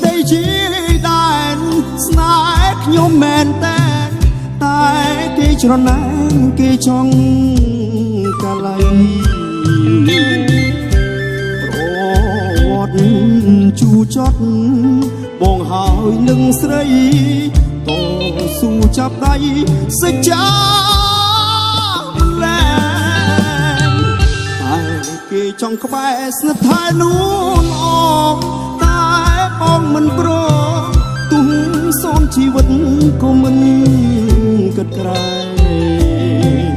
តែជាដែនស្នេហ៍ខ្ញុំមែនតែគេច្រណែនគេចង់កាល័យប្រវត្តិជូរចត់បងហើយនឹងស្រីតស៊ូចាប់ដៃសេចក្ដីលែងតែគេចង់ក្បែរស្និទ្ធថែនួនអមតែបងមិនព្រមទុំសូនជីវិតក៏មិនគិតក្រែង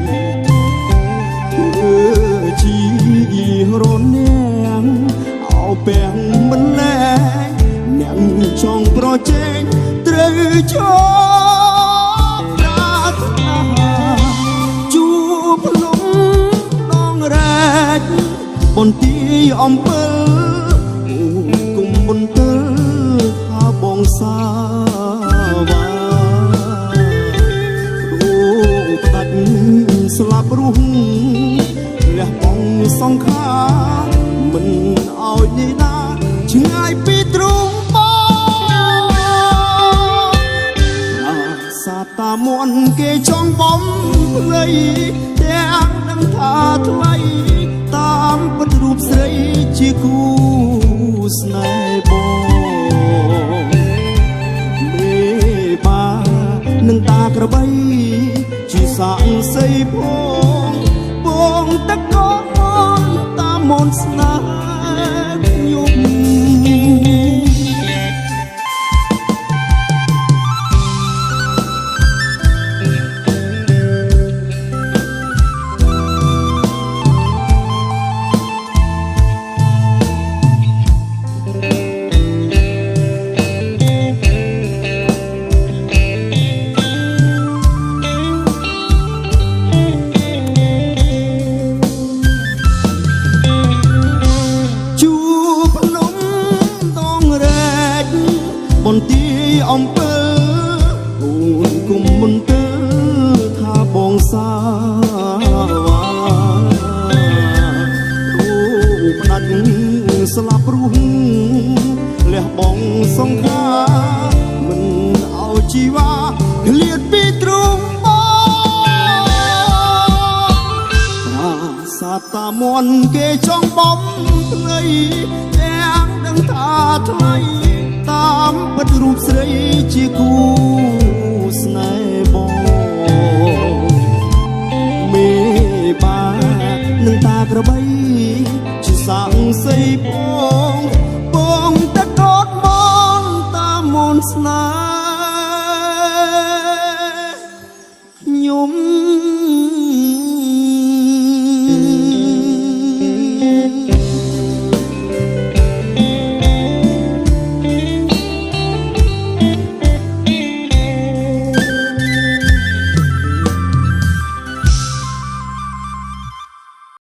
ធ្វើជារនាងអោពាំងមិនលែងអ្នកចង់ប្រជែងត្រូវចោលប្រាថ្នាជួបភ្នំដងរែកបន្ទាយអំពើគុំមន្ទិលថាបងសាវ៉ាស្លាប់រស់លះបង់សង្ខារមិនឲ្យនេះណាឆ្ងាយពីទ្រូងបងអាសាតាមន់គេចង់បំភ្លៃទាំងដឹងថាថ្លៃតាមពិតរូបស្រីជាគូស្នេហ៍បងមេបានឹងតាក្របីជាសាក់សីបងតកោតាមមនស្នេហ៍ខ្ញុំបន្ទាយអំពើអូនគុំមន្ទិលថាបងសាវ៉ារូបផ្ដាច់ស្លាប់រស់លះបង់សង្ខារមិនឲ្យជីវ៉ាឃ្លាតពីទ្រូងបងប្រាសាទតាមន់គេចង់បំភ្លៃទាំងដឹងថាថ្លៃតាមពិតរូបស្រីជាគូស្នេហ៍បងមេបានឹងតាក្របីជាសាំងសីបងតកោតមកតាមមនស្នេហ៍